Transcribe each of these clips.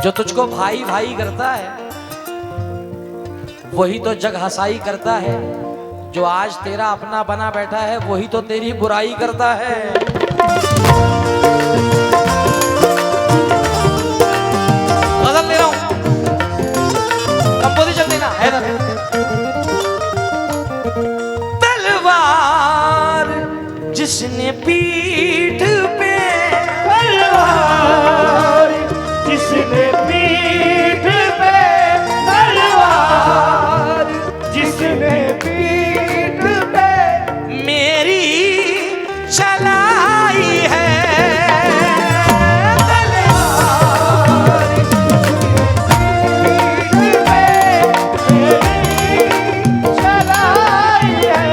जो तुझको भाई भाई करता है वही तो जग हंसाई करता है। जो आज तेरा अपना बना बैठा है वही तो तेरी बुराई करता है। गजल ले रहा हूं, कंपोजिशन देना है ना। तलवार जिसने पीठ पे, तलवार जिसने पीठ पे, तलवार जिसने पीठ पे मेरी चलाई है। तलवार जिसने पीठ पे मेरी चलाई है।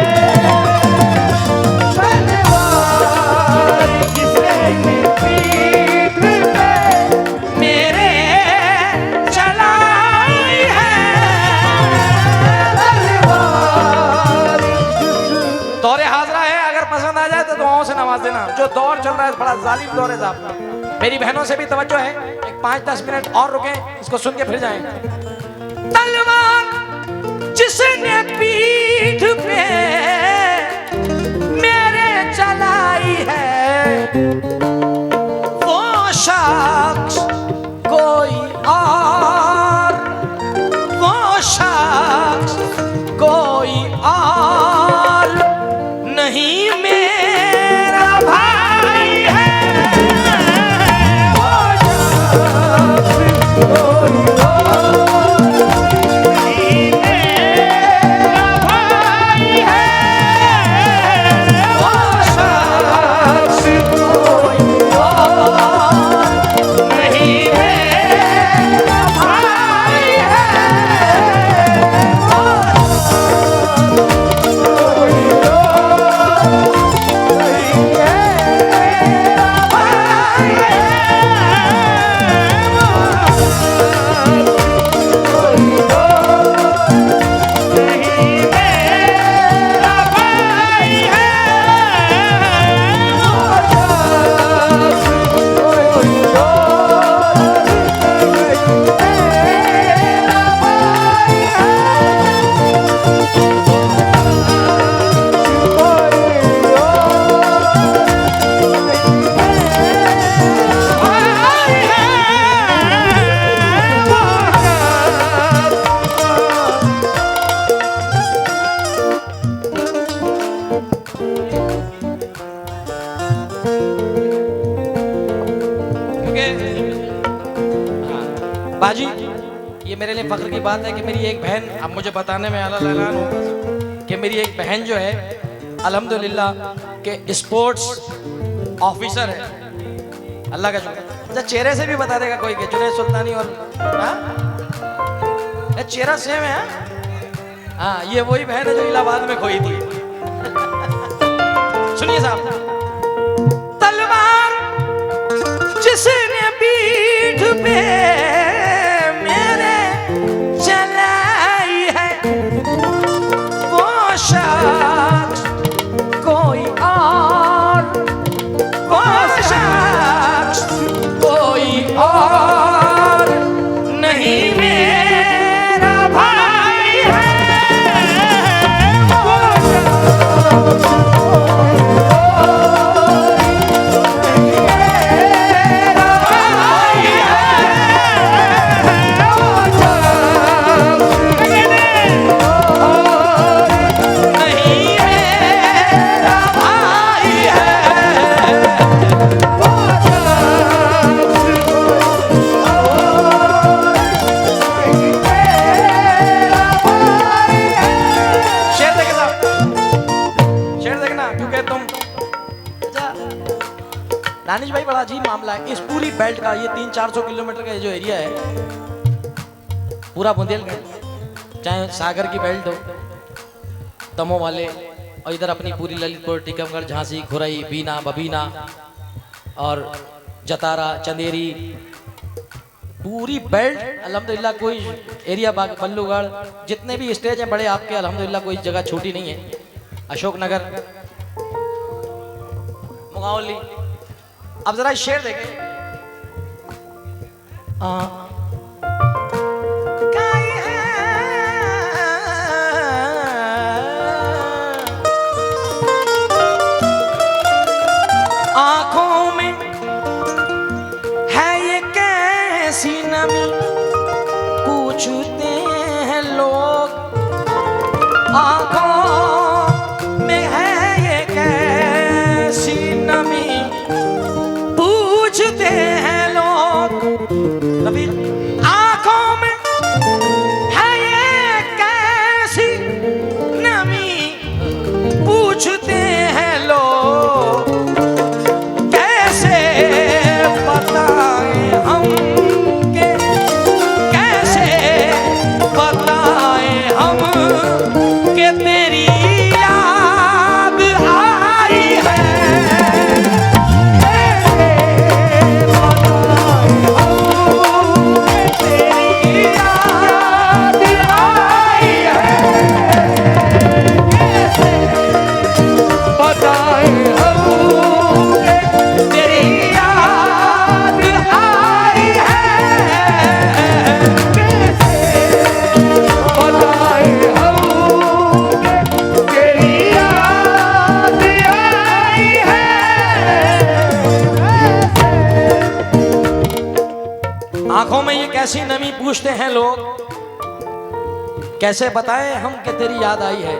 तलवार जिसने पीठ पे मेरे चलाई है। दौरे हाजरा है, अगर पसंद आ जाए तो दुआओं से नवाज देना। जो दौर चल रहा है बड़ा जालिम दौर है साहब। मेरी बहनों से भी तवज्जो है, एक 5-10 मिनट और रुकें, इसको सुन के फिर जाएं। तलवार जिसने पीठ पे मेरे चलाई है वो शख्स कोई और, वो शख्स कोई और नहीं मेरा भाई है। वो शख्स कोई और नहीं मेरा भाई है। वो शख्स कोई और नहीं मेरा भाई है। बाजी, ये मेरे लिए फख्र की बात है कि मेरी एक बहन, अब मुझे बताने में अल्लाह ऐलान हो कि मेरी एक बहन जो है अल्हम्दुलिल्लाह के स्पोर्ट्स ऑफिसर है। अल्लाह का शुक्र। अच्छा, चेहरे से भी बता देगा कोई कि जुनैद सुल्तानी और चेहरा सेम है। हाँ, ये वही बहन है जो इलाहाबाद में खोई थी। सुनिए साहब, तलवार जिसने पीठ पे मेरे चलाई है वो शख्स कोई और, वो शख्स कोई और नहीं मेरा भाई है। वो शख्स दानिश भाई, बड़ा अजीब मामला है इस पूरी बेल्ट का। ये 300-400 किलोमीटर का जो एरिया है पूरा बुंदेलखंड, चाहे सागर की बेल्ट हो, तमो वाले, और इधर अपनी पूरी ललितपुर, टीकमगढ़, झांसी, खुरई, बीना, बबीना और जतारा, चंदेरी, पूरी बेल्ट अल्हम्दुलिल्लाह। कोई एरिया बल्लूगढ़, जितने भी स्टेज हैं बड़े आपके, अल्हम्दुलिल्लाह कोई जगह छोटी नहीं है। अशोकनगर, मुगावली। अब जरा शेर देखें। कैसी नमी पूछते हैं लोग, कैसे बताएं हम कि तेरी याद आई है।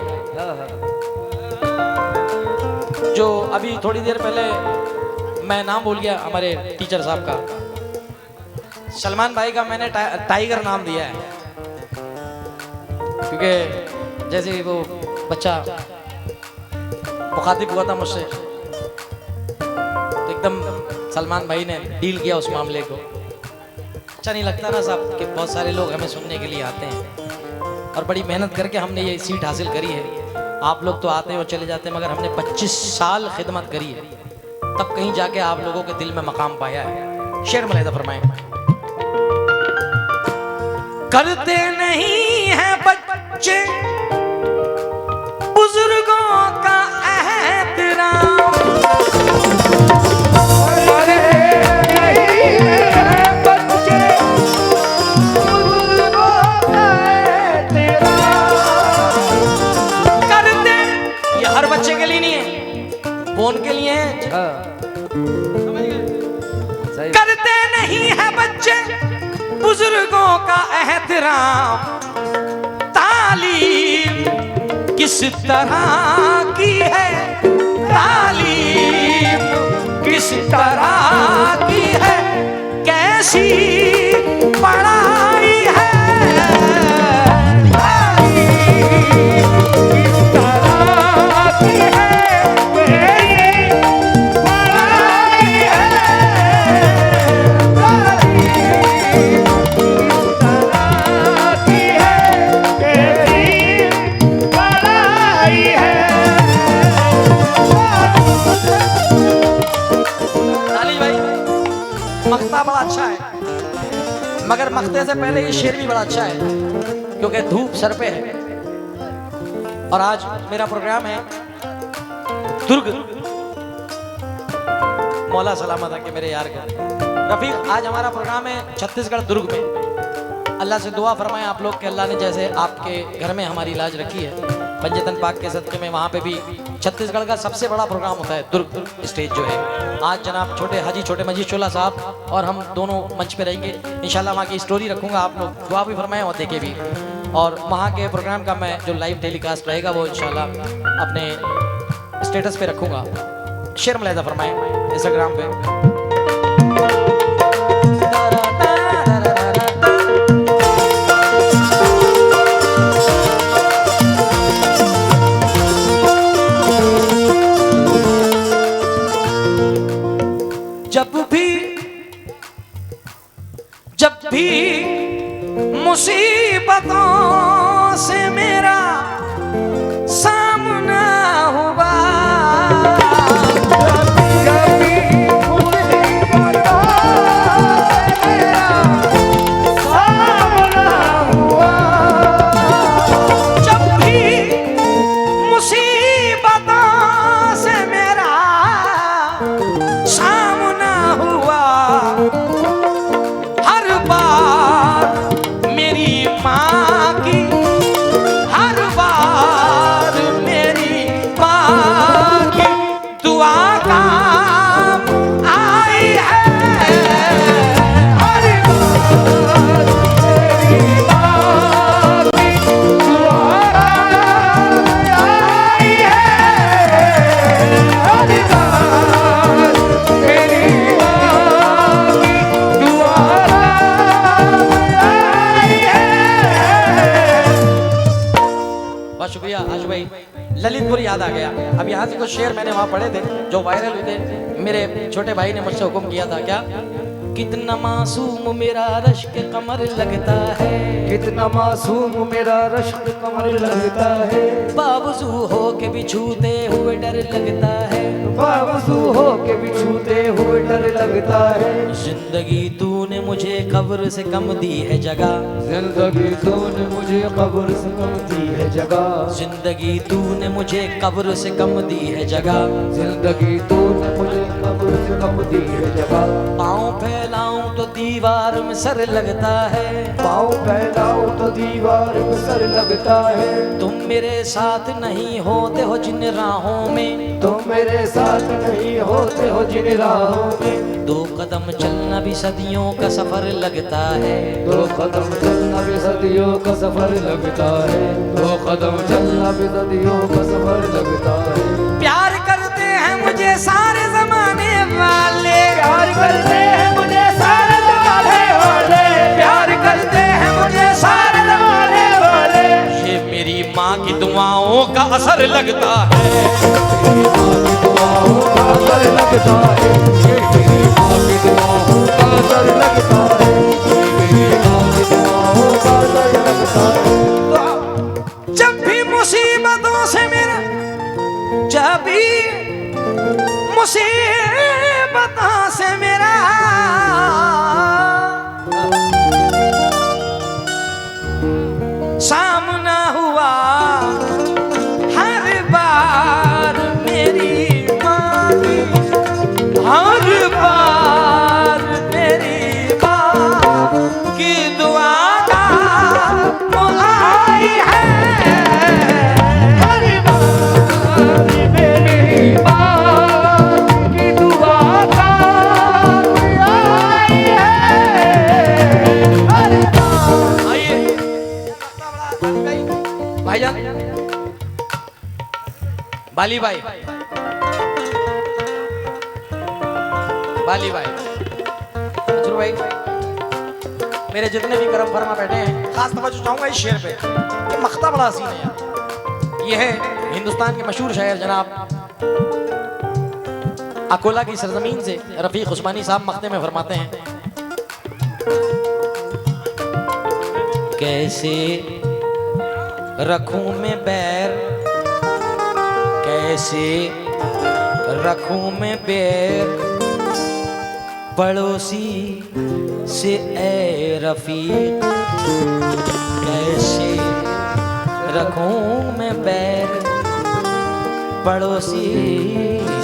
जो अभी थोड़ी देर पहले मैं नाम भूल गया हमारे टीचर साहब का, सलमान भाई का मैंने टाइगर नाम दिया है, क्योंकि जैसे ही वो बच्चा मुखातिब हुआ था मुझसे तो एकदम सलमान भाई ने डील किया उस मामले को। अच्छा नहीं लगता ना साहब कि बहुत सारे लोग हमें सुनने के लिए आते हैं और बड़ी मेहनत करके हमने ये सीट हासिल करी है। आप लोग तो आते हैं और चले जाते हैं, मगर हमने 25 साल खिदमत करी है, तब कहीं जाके आप लोगों के दिल में मकाम पाया है। शेर मलैदा फरमाएं। करते नहीं हैं बच्चे बुजुर्गों का एहतराम, अरे नहीं है बच्चे बुजुर्गों का एहतराम। करते, ये हर बच्चे के लिए नहीं है, वो उनके लिए है। करते नहीं है बच्चे बुजुर्गों का एहतराम, तालीम किस तरह की है, तालीम किस तरह की है, कैसी पढ़ाई है, तालीम किस तरह की है, मेरी पढ़ाई है। तालीम किस तरह की है, मेरी पढ़ाई है। ताली भाई मख्ता बड़ा अच्छा है, मगर मख्ते से पहले ये शेर भी बड़ा अच्छा है, क्योंकि धूप सर पे है और आज मेरा प्रोग्राम है दुर्ग। मौला सलामत है कि मेरे यार का रफीक, आज हमारा प्रोग्राम है छत्तीसगढ़ दुर्ग में। अल्लाह से दुआ फरमाएं आप लोग के अल्लाह ने जैसे आपके घर में हमारी इलाज रखी है पंजतन पाक के सदक़े में, वहाँ पे भी छत्तीसगढ़ का सबसे बड़ा प्रोग्राम होता है दुर्ग स्टेज जो है। आज जनाब छोटे हाजी छोटे मजीद शोला साहब और हम दोनों मंच पे रहेंगे इंशाल्लाह। वहाँ की स्टोरी रखूँगा, आप लोग दुआ भी फरमाएं और देखे भी। और वहाँ के प्रोग्राम का मैं जो लाइव टेलीकास्ट रहेगा वो इंशाल्लाह अपने स्टेटस पे रखूँगा। शेर मलैदा फरमाएं इंस्टाग्राम पे। जब भी मुसीबतों से मेरा सामना हुआ, कभी मुसीबतों से मेरा सामना हुआ। जब भी मुसीबतों से मेरा सामना हुआ, हर बार मेरी माँ की, हर बार मेरी माँ की दुआ काम आई है। हर बार मेरी माँ की दुआ आई है। हर बार मेरी माँ की दुआ आई है। बहुत शुक्रिया आशु भाई। ललितपुर याद आ गया। अब यहाँ से कुछ शेर मैंने वहाँ पढ़े थे जो वायरल हुए थे। मेरे छोटे भाई ने मुझसे हुक्म किया था, क्या कितना मासूम मेरा रश्क कमर लगता है, कितना मासूम मेरा रश्क कमर लगता है। बावजू हो के भी छूते हुए डर लगता है, बावजू हो के भी छूते हुए डर लगता है। जिंदगी तूने मुझे कब्र से कम दी है जगह, जिंदगी तूने मुझे कब्र से कम दी है जगह। जिंदगी तूने मुझे कब्र से कम दी है जगह। जिंदगी तूने मुझे कब्र से कम दी है जगह। पाँव फैलाऊं तो दीवार में सर लगता है, पाँव फैलाओ तो दीवार में सर लगता है। तुम मेरे साथ नहीं होते हो जिन राहों में, तुम मेरे साथ नहीं होते हो जिन राहों में। 2 कदम चलना भी सदियों का सफर लगता है, 2 कदम चलना भी सदियों का सफर लगता है। 2 कदम चलना भी सदियों का सफर लगता है। प्यार करते हैं मुझे सारे जमाने वाले, प्यार करते हैं मुझे सारे जमाने वाले, प्यार करते हैं मुझे सारे जमाने वाले। ये मेरी माँ की दुआओं का असर लगता है, मेरी माँ की दुआओं का असर लगता है। ये मेरी माँ की दुआओं का असर लगता है। ये मेरी माँ की दुआओं का असर लगता है। जब भी मुसीबतों से मेरा, जब भी मुसीबतों से मेरा सामना हुआ, हर बार मेरी माँ की, हर बार मेरी माँ की दुआ का वो आई है। हर बार मेरी माँ की दुआ का आई है। हर बार। आइए भाईजान, बाली भाई, बाली भाई, मजरू भाई, मेरे जितने भी करम फरमा बैठे हैं, खास तवज्जो चाहूंगा इस शेर पे। ये मख्ता बड़ा हसीन है यार। ये है हिंदुस्तान के मशहूर शायर जनाब अकोला की सरजमीन से रफीक उस्मानी साहब मख्ते में फरमाते हैं, कैसे रखूं मैं बैर, कैसे रखूं मैं बैर पड़ोसी से ए रफीक, कैसे रखूं मैं बैर पड़ोसी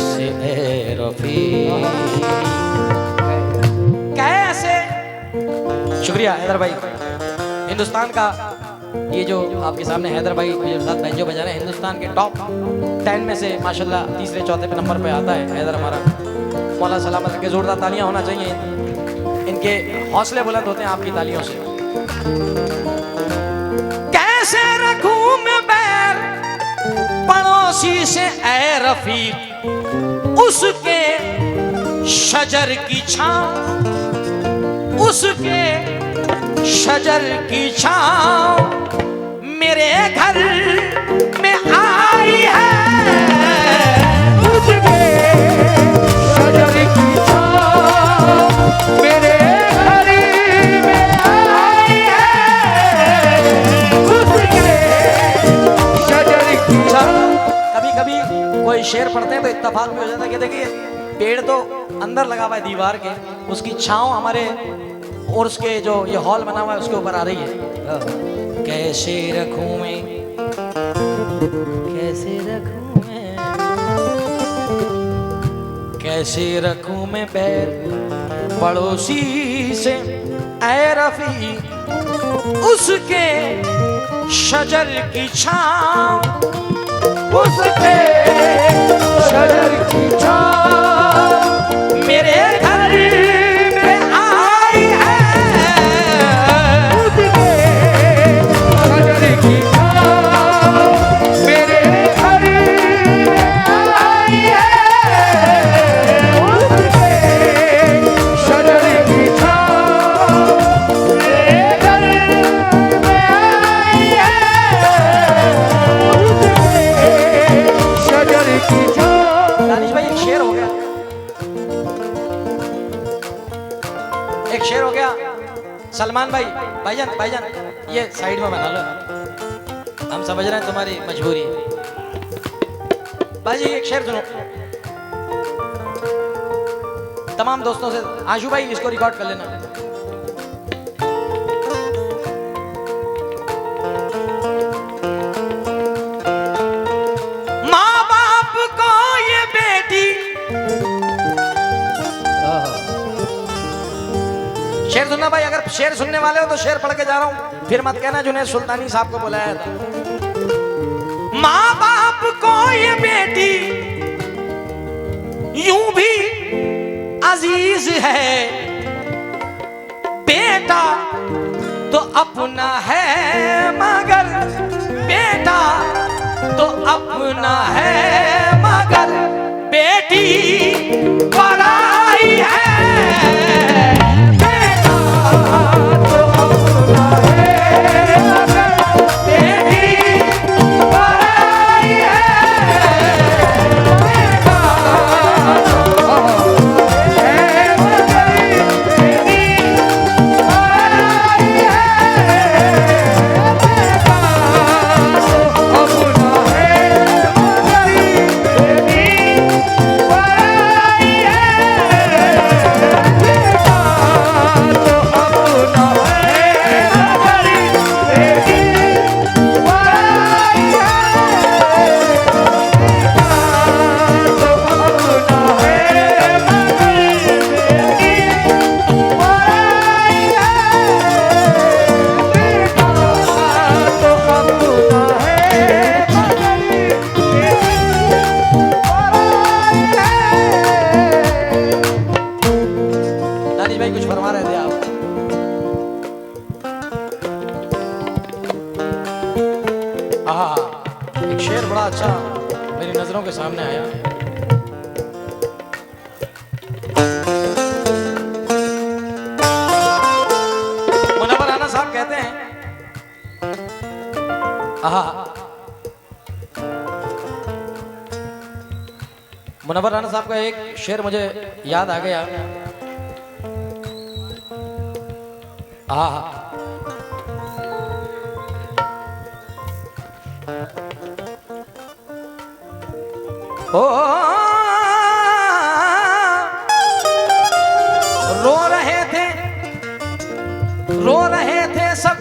से ए रफीक। कैसे, शुक्रिया हैदर भाई। हिंदुस्तान का ये जो आपके सामने हैदर भाई मेरे साथ बैंजो बजा रहे हैं, हिंदुस्तान के टॉप 10 में से माशाल्लाह तीसरे चौथे पे नंबर पे आता है हैदर हमारा। मौला सलामत रखे, जोरदार तालियां होना चाहिए, इनके हौसले बुलंद होते हैं आपकी तालियों से। कैसे रखूं मैं बैर पड़ोसी से ए रफीक, उसके शजर की छांव, उसके शजर की छांव मेरे घर में आई है। उसके शजर की छाँव मेरे घर में आई है। उसके शजर की छाँव। कभी कभी कोई शेर पढ़ते हैं तो इत्तेफाक में हो जाता है कि देखिए पेड़ तो अंदर लगा हुआ है दीवार के, उसकी छांव हमारे और उसके जो ये हॉल बना हुआ है उसके ऊपर आ रही है। कैसे रखूं मैं, कैसे रखूं मैं, कैसे रखूं मैं पैर पड़ोसी से ऐ रफी, उसके शजर की छांव, उसके शजर की छाँव मेरे घर में आई है। उसके शजर की छाँव मेरे घर में आई है। उसके शजर की छाँव मेरे घर में आई है। उसके शजर की छाँव। दानिश भाई एक शेर हो गया, एक शेर हो गया। सलमान भाई, भाईजान भाईजान ये साइड में बना लो, हम समझ रहे हैं तुम्हारी मजबूरी। भाई एक शेर सुनो तमाम दोस्तों से। आशू भाई इसको रिकॉर्ड कर लेना। माँ बाप को ये बेटी शेर सुनने वाले हो तो शेर पढ़ के जा रहा हूं, फिर मत कहना जुनैद सुल्तानी साहब को बुलाया था। माँ बाप को ये बेटी यूं भी अजीज है, बेटा तो अपना है मगर, बेटा तो अपना है मगर बेटी पराई है, बेटा तो अपना है मगर बेटी पराई है, बेटा तो है मगर बेटी पराई है, बेटा तो अपना है मगर बेटी पराई दानिश भाई कुछ फरमा रहे थे आप? एक शेर बड़ा अच्छा मेरी नजरों के सामने आया। मुनव्वर राना साहब कहते हैं, मुनव्वर राना साहब का एक शेर मुझे याद आ गया। ओ रो रहे थे सब,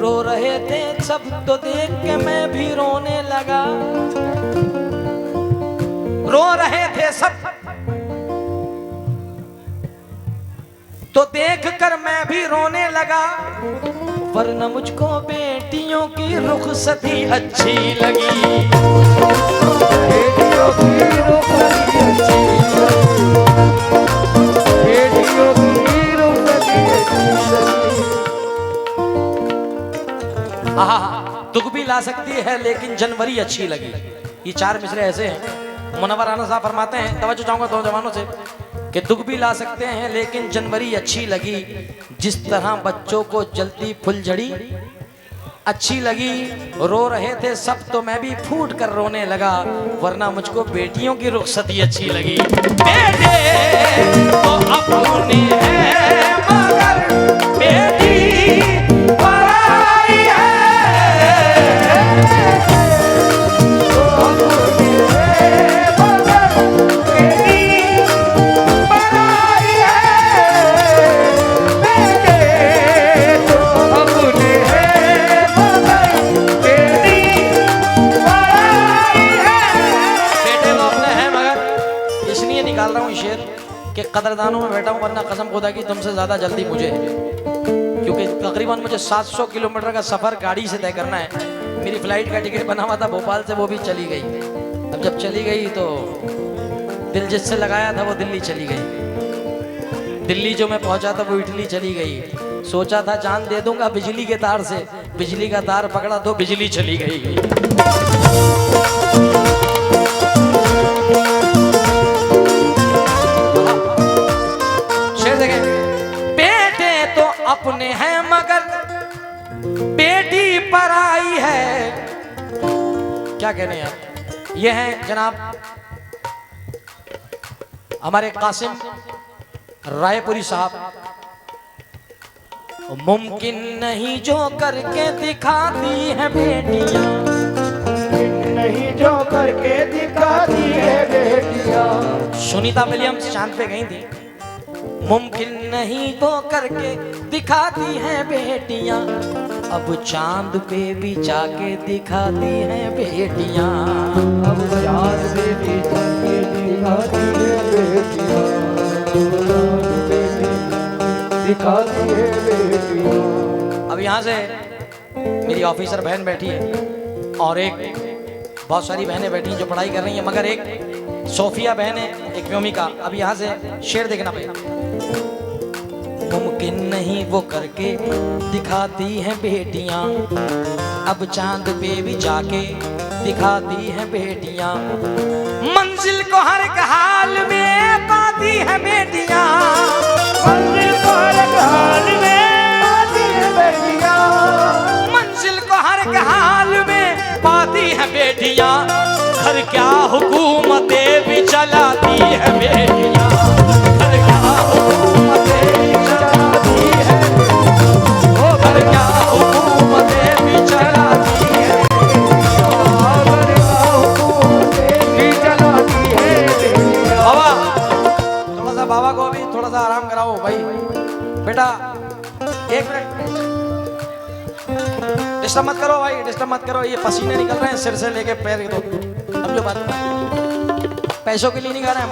रो रहे थे सब तो देख के मैं भी रोने लगा, रो रहे थे सब तो देख कर मैं भी रोने लगा, वरना मुझको बेटियों की रुखसती अच्छी लगी, बेटियों की रुखसती अच्छी लगी, बेटियों की रुखसती अच्छी लगी। दुख भी ला सकती है लेकिन जनवरी अच्छी लगी। ये चार मिसरे ऐसे हैं। मुनव्वर राना साहब फरमाते हैं, तवज्जो चाहूंगा दो जवानों से, कि दुख भी ला सकते हैं लेकिन जनवरी अच्छी लगी, जिस तरह बच्चों को जल्दी फुलझड़ी अच्छी लगी, रो रहे थे सब तो मैं भी फूट कर रोने लगा, वरना मुझको बेटियों की रुखसती अच्छी लगी, बेटे तो अपने हैं मगर बेटी पराई है, कि कदरदानों में बैठा हूं, वरना कसम खुदा की तुमसे ज्यादा जल्दी मुझे, क्योंकि तकरीबन मुझे 700 किलोमीटर का सफर गाड़ी से तय करना है। मेरी फ्लाइट का टिकट बना हुआ था भोपाल से, वो भी चली गई। अब जब चली गई तो दिल जिससे लगाया था वो दिल्ली चली गई, दिल्ली जो मैं पहुंचा था वो इटली चली गई। सोचा था जान दे दूंगा बिजली के तार से, बिजली का तार पकड़ा तो बिजली चली गई। बेटे तो अपने हैं मगर बेटी पराई है। क्या कहने यार, ये हैं जनाब हमारे कासिम रायपुरी साहब। मुमकिन नहीं जो करके दिखाती है बेटियां, नहीं जो करके दिखाती है बेटियां। सुनीता विलियम्स चांद पे गई थी। मुमकिन नहीं वो करके दिखाती हैं बेटियां, अब चांद पे भी जाके दिखाती हैं बेटियां, अब चांद पे भी जाके दिखाती है बेटियां। सिखाती है बेटियां। अब यहाँ से मेरी ऑफिसर बहन बैठी है और एक बहुत सारी बहनें बैठी हैं जो पढ़ाई कर रही हैं, मगर एक सोफिया बहन है, एक व्योमिका। अब यहाँ से शेर देखना पड़ेगा। मुमकिन नहीं वो करके दिखाती हैं बेटियां, अब चांद पे भी जाके दिखाती हैं बेटियां, मंजिल को हर एक हाल में पाती हैं बेटियां, मंजिल को हर एक हाल में पाती है बेटियां, मंजिल को हर एक हाल में पाती हैं बेटियां, घर क्या हुकूमतें भी चलाती हैं बेटियां, घर क्या हुकूमतें भी चलाती हैं, ओ घर क्या हुकूमतें भी चलाती हैं, अगर हुकूमतें भी चलाती है बेटियां। बाबा थोड़ा सा बाबा को अभी थोड़ा सा आराम कराओ भाई। बेटा एक मिनट, डिस्टर्ब मत करो भाई, डिस्टर्ब मत करो। ये पसीने निकल रहे हैं सिर से लेके पैर तक। अब जो बात पैसों के लिए नहीं गा रहे हम,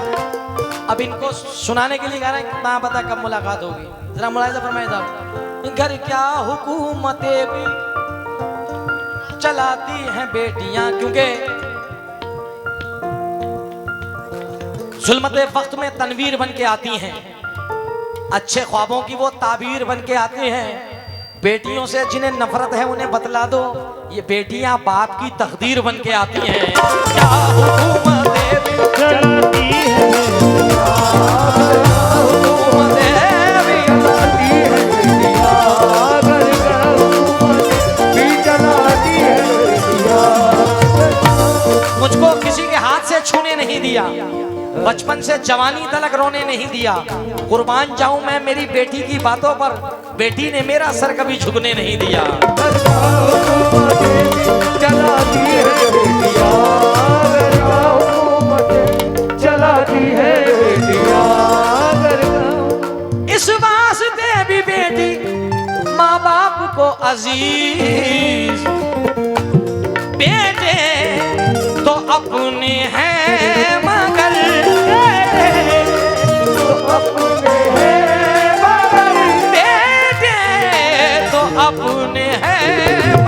अब इनको सुनाने के लिए गा रहे हैं, कितना पता कब मुलाकात होगी। जरा मुलाहिजा फरमाइए साहब। घर क्या हुकूमतें भी चलाती हैं बेटियां, क्योंकि जुल्मत वक्त में तनवीर बन के आती हैं, अच्छे ख्वाबों की वो ताबीर बन के आती हैं। बेटियों से जिन्हें नफरत है उन्हें बतला दो, ये बेटियां बाप की तकदीर बन के आती हैं। क्या हुकूमतें भी चलाती है हुकूमतें भी चलाती है बेटियां, अगर हुकूमतें भी चलाती है बेटियां। मुझको किसी के हाथ से छूने नहीं दिया, बचपन से जवानी तलक रोने नहीं दिया। कुर्बान जाऊं मैं मेरी बेटी की बातों पर, बेटी ने मेरा सर कभी झुकने नहीं दिया। हुकूमतें चलाती है बेटियां, हुकूमतें चलाती है बेटियां। इस वास्ते भी बेटी माँ बाप को अजीज, बेटे तो अपने हैं मगर तो अपने हैं मगर बेटे तो अपने हैं